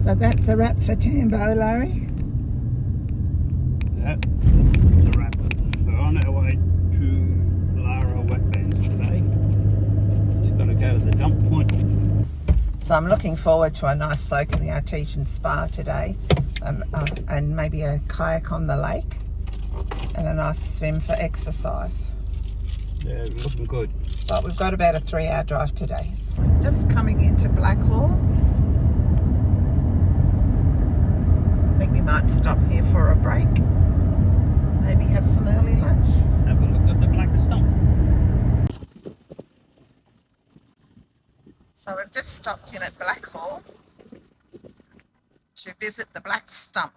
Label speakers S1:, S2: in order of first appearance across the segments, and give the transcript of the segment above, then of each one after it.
S1: So that's a wrap for Tambo, Larry.
S2: Yep, that's a wrap. We're on our way to Lara Wetlands today. Just got to go to the dump point.
S1: So I'm looking forward to a nice soak in the Artesian Spa today, and maybe a kayak on the lake and a nice swim for exercise.
S2: Yeah, looking good.
S1: But we've got about a 3-hour drive today. So just coming into Blackall. I think we might stop here for a break. Maybe have some early lunch.
S2: Have a look at the black stump.
S1: So we've just stopped in at Blackall to visit the Black Stump.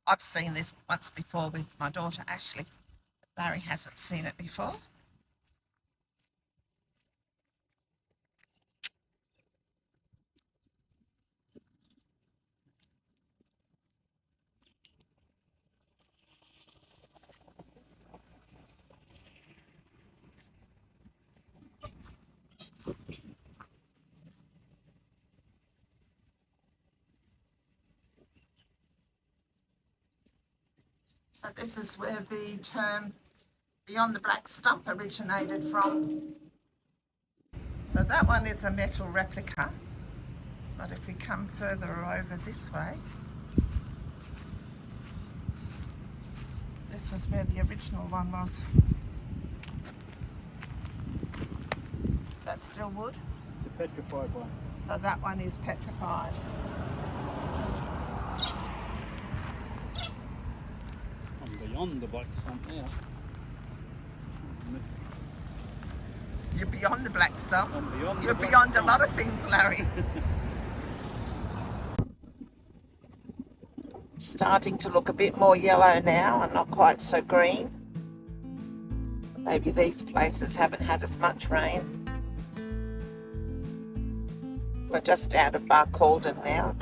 S1: I've seen this once before with my daughter Ashley. Larry hasn't seen it before. So this is where the term Beyond the Black Stump originated from. So that one is a metal replica, but if we come further over this way, this was where the original one was. Is that still wood?
S2: It's a petrified one.
S1: So that one is petrified.
S2: I'm beyond the black stump now.
S1: You're beyond the Black Stump.
S2: I'm beyond the
S1: You're
S2: black
S1: beyond
S2: stump.
S1: a lot of things, Larry. Starting to look a bit more yellow now and not quite so green. Maybe these places haven't had as much rain. So we're just out of Barcaldine now,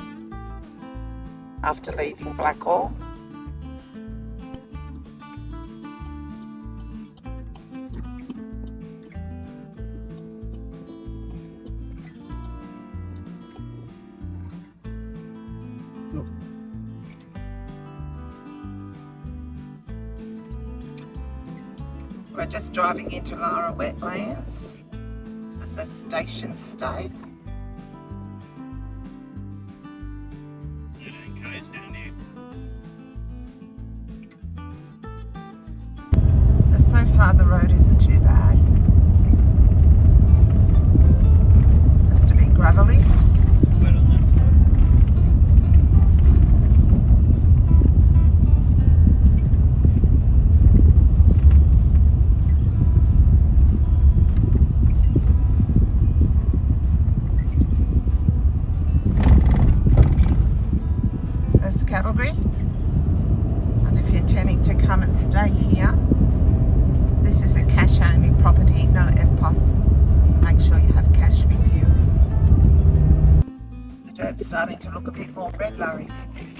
S1: after leaving Blackall.
S2: Look.
S1: We're just driving into Lara Wetlands. This is a station stay.
S2: Okay, it's down here.
S1: So far the road isn't too bad. Just a bit gravelly.
S2: Wet on that side.
S1: There's the cattle grid. And if you're intending to come and stay here, this is a cash only property, no FPOS. So make sure you have cash with you. The dirt's starting to look a bit more red, Larry.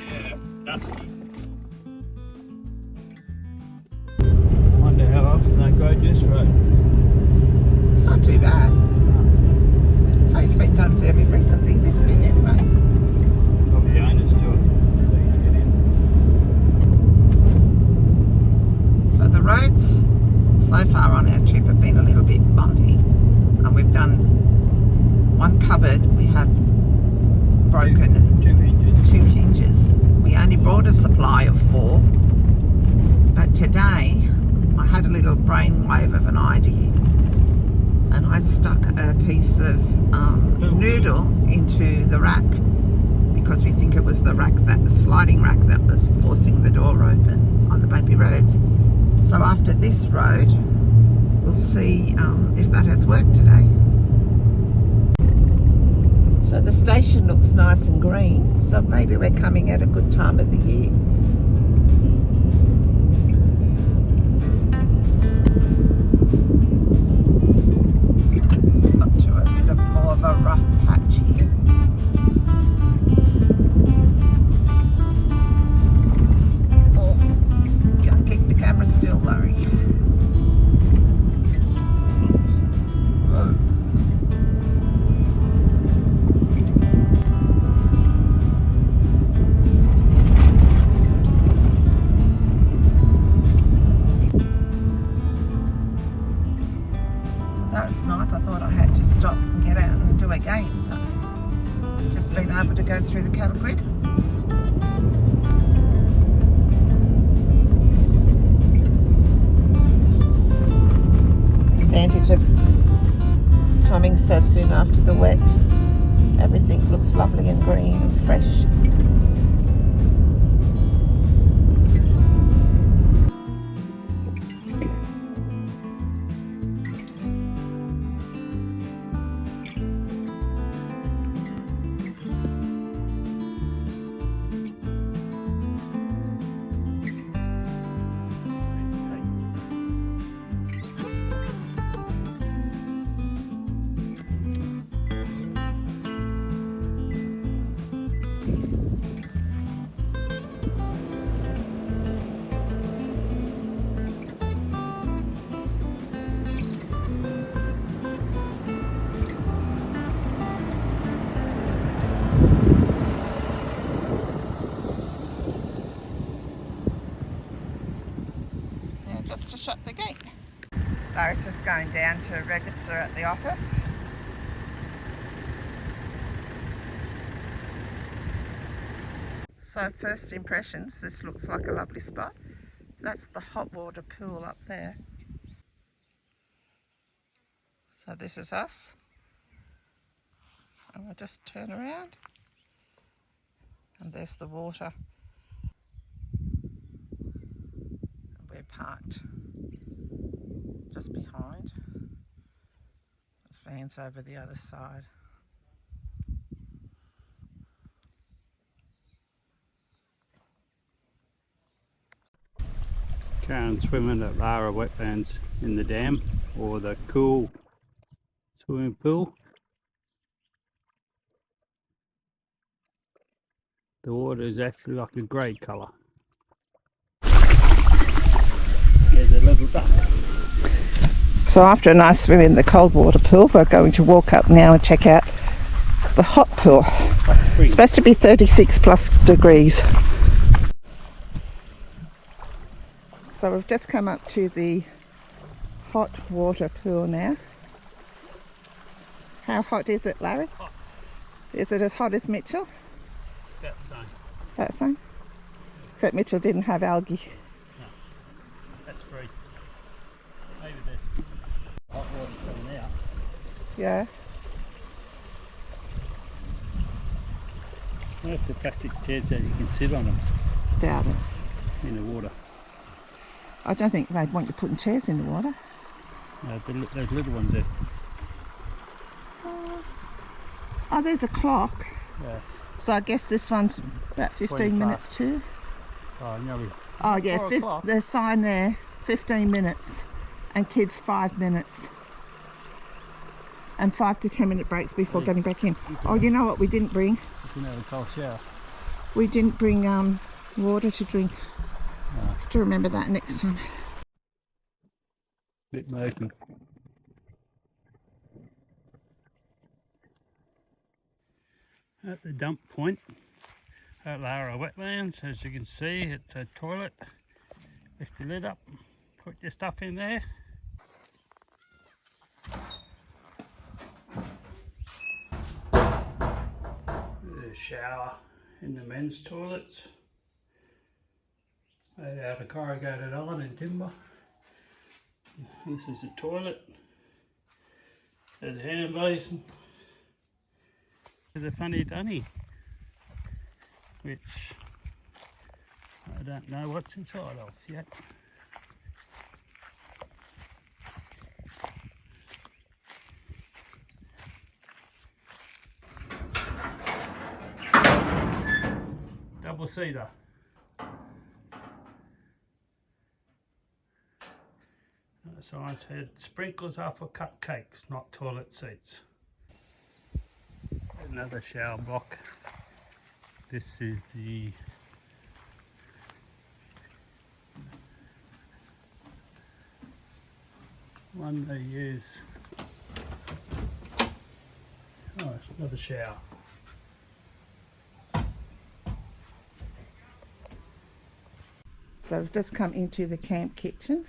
S2: Yeah, dusty. Wonder how often they go this road.
S1: It's not too bad. So it's been done fairly recently, this bit anyway.
S2: Probably the owners do it. So you get in.
S1: So the roads so far on our trip have been a little bit bumpy, and we've done one cupboard. We have broken
S2: 2 inches.
S1: 2 hinges. We only brought a supply of 4, but today I had a little brainwave of an idea, and I stuck a piece of noodle into the rack because we think it was the sliding rack that was forcing the door open on the bumpy roads. So after this road, we'll see if that has worked today. So the station looks nice and green, so maybe we're coming at a good time of the year. Up to a bit of more of a rough patch here. Oh, can't keep the camera still, Larry. just been able to go through the cattle grid. Advantage of coming so soon after the wet. Everything looks lovely and green and fresh. Just to shut the gate. Lara's just going down to register at the office. So first impressions, this looks like a lovely spot. That's the hot water pool up there. So this is us. And we'll just turn around. And there's the water. Parked just behind. There's vans over the other side.
S2: Karen swimming at Lara Wetlands in the dam, or the cool swimming pool. The water is actually like a grey colour. There's a little duck.
S1: So after a nice swim in the cold water pool, we're going to walk up now and check out the hot pool. It's supposed to be 36 plus degrees. So we've just come up to the hot water pool now. How hot is it, Larry?
S2: Hot.
S1: Is it as hot as Mitchell?
S2: About the same.
S1: About the same? Except Mitchell didn't have algae.
S2: That's free. Maybe there's hot water coming out.
S1: Yeah.
S2: I have the plastic chairs that you can sit on them.
S1: Doubt it.
S2: In the water.
S1: I don't think they'd want you putting chairs in the water.
S2: No, those little ones there.
S1: Oh, there's a clock.
S2: Yeah.
S1: So I guess this one's about 15 minutes too.
S2: Oh, nearly.
S1: Oh yeah,
S2: 4 o'clock.
S1: the sign there, 15 minutes, and kids 5 minutes. And 5 to 10 minute breaks before getting back in. Oh, you know what we didn't bring?
S2: You can have a cold shower.
S1: We didn't bring water to drink.
S2: No.
S1: Have to remember that next time.
S2: Bit murky. At the dump point at Lara Wetlands, as you can see, it's a toilet. Lift the lid up, put your stuff in there. There's a shower in the men's toilets. Made out of corrugated iron and timber. This is the toilet. There's a hand basin. There's a funny dunny, which I don't know what's inside of yet. Double seater. The sign said sprinklers are for cupcakes, not toilet seats. Another shower block. This is the one they use. Oh, it's another shower.
S1: So we've just come into the camp kitchen.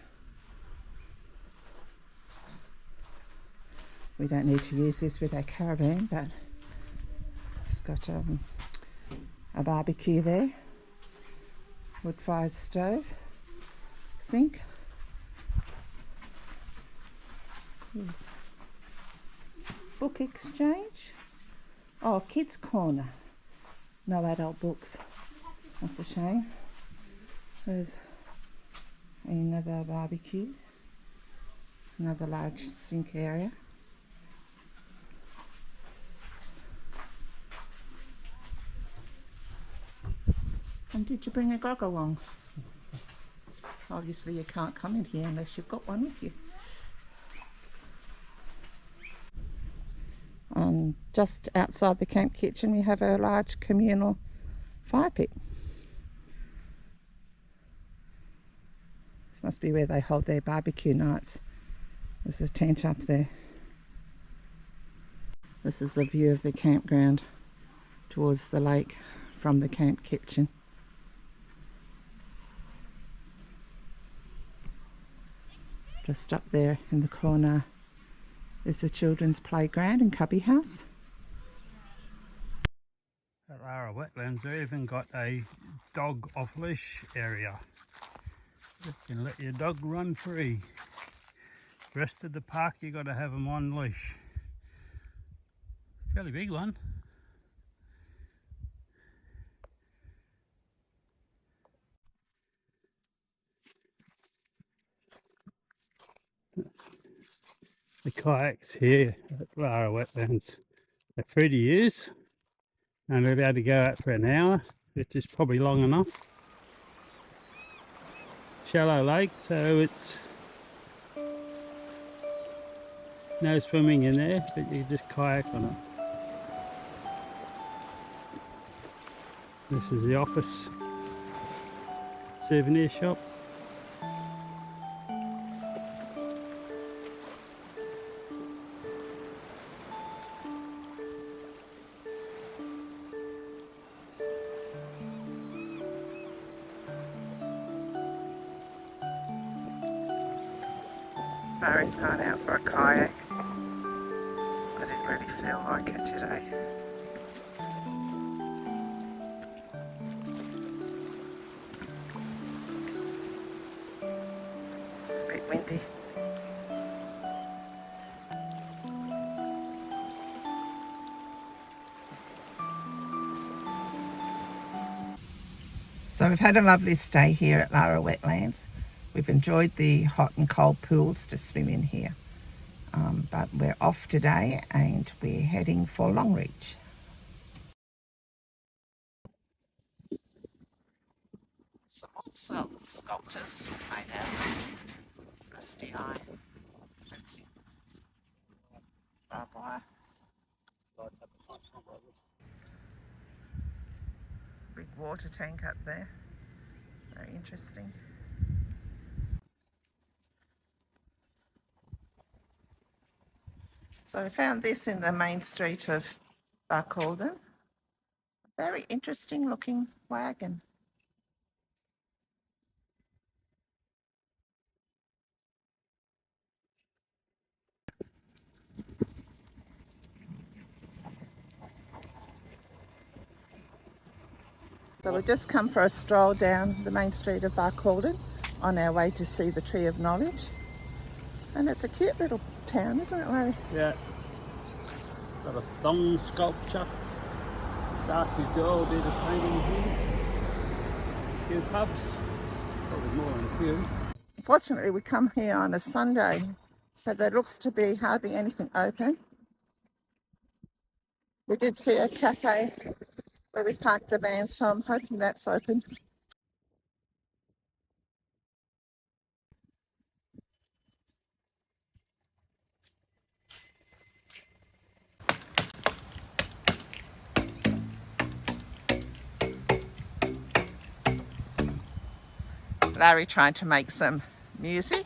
S1: We don't need to use this with our caravan, but it's got a barbecue there, wood-fired stove, sink. Book exchange. Oh, kids corner. No adult books. That's a shame. There's another barbecue. Another large sink area. And did you bring a grog along? Obviously you can't come in here unless you've got one with you. Just outside the camp kitchen we have a large communal fire pit. This must be where they hold their barbecue nights. There's a tent up there. This is the view of the campground towards the lake from the camp kitchen. Just up there in the corner is the children's playground and cubby house.
S2: At Lara Wetlands they even got a dog off-leash area. You can let your dog run free. The rest of the park you got to have them on leash. Fairly big one. The kayaks here at Lara Wetlands are free to use and they're allowed to go out for an hour, which is probably long enough. Shallow lake, so it's no swimming in there, but you can just kayak on it. This is the office souvenir shop.
S1: Barry's gone out for a kayak. I didn't really feel like it today. It's a bit windy. So we've had a lovely stay here at Lara Wetlands. We've enjoyed the hot and cold pools to swim in here. But we're off today and we're heading for Longreach. Some old sculptures made out of rusty iron. Fancy. Barbed wire. Big water tank up there. Very interesting. So I found this in the main street of Barcaldine. A very interesting looking wagon. So we've just come for a stroll down the main street of Barcaldine on our way to see the Tree of Knowledge. And it's a cute little town, isn't it, Larry?
S2: Yeah. Got a thong sculpture. Darcy's girl did a painting here. A few pubs. Probably more than a few.
S1: Fortunately, we come here on a Sunday, so there looks to be hardly anything open. We did see a cafe where we parked the van, so I'm hoping that's open. Larry trying to make some music.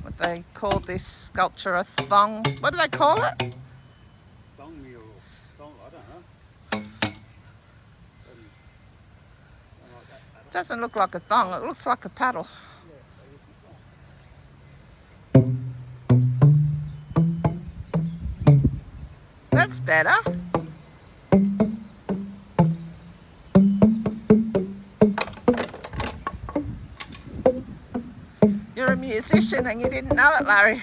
S1: What they call this sculpture a thong. What do they call it?
S2: Thong mural. Thong, I don't know.
S1: It doesn't look like a thong, it looks like a paddle. That's better. fishing and you didn't know it, Larry.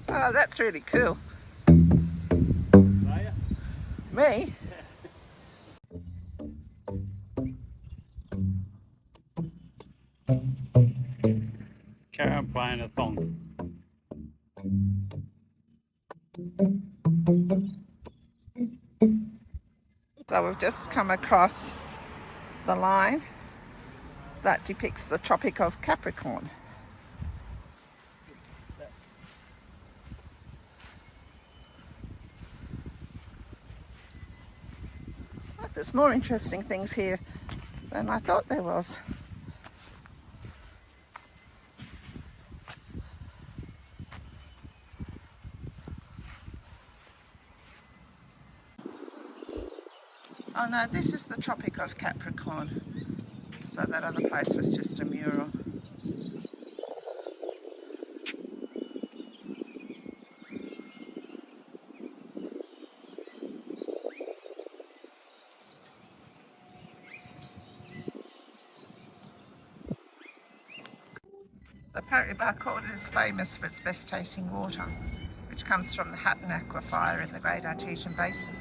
S1: Oh, that's really cool. Me?
S2: Karen playing a thong.
S1: So we've just come across the line that depicts the Tropic of Capricorn. Look, there's more interesting things here than I thought there was. Oh no, this is the Tropic of Capricorn. So that other place was just a mural. So apparently Barcaldine is famous for its best tasting water, which comes from the Hatton Aquifer in the Great Artesian Basin.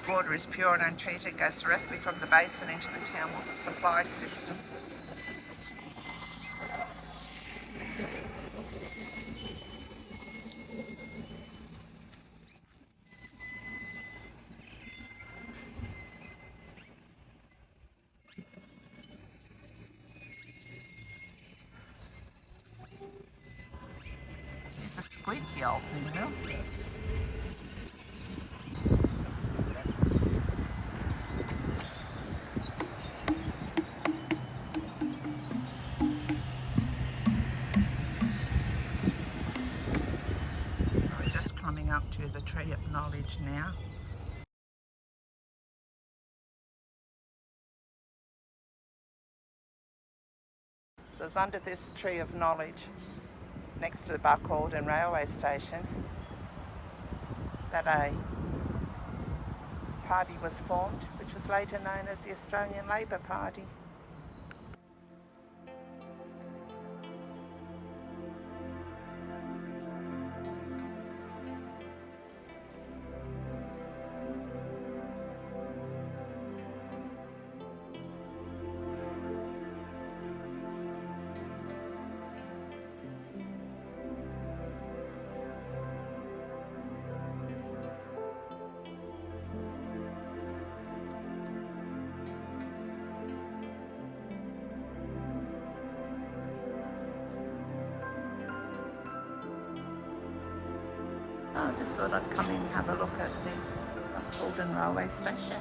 S1: The water is pure and untreated, goes directly from the basin into the town supply system. It's a squeaky old windmill. We're just climbing up to the Tree of Knowledge now. So it's under this Tree of Knowledge, next to the Barcaldine railway station, that a party was formed, which was later known as the Australian Labor Party. I just thought I'd come in and have a look at the Barcaldine railway station.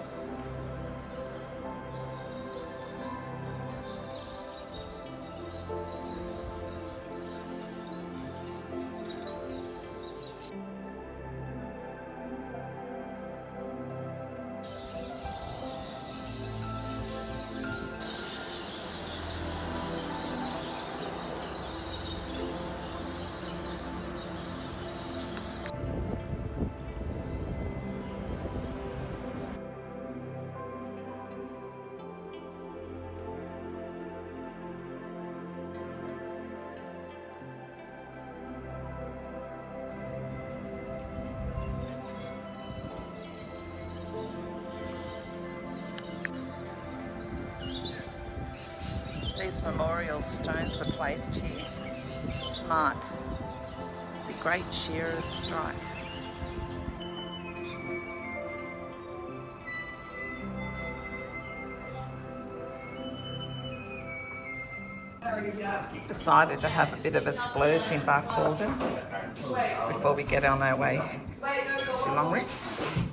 S1: These memorial stones were placed here to mark the Great Shearers' Strike. Decided to have a bit of a splurge in Barcaldine before we get on our way to Longreach.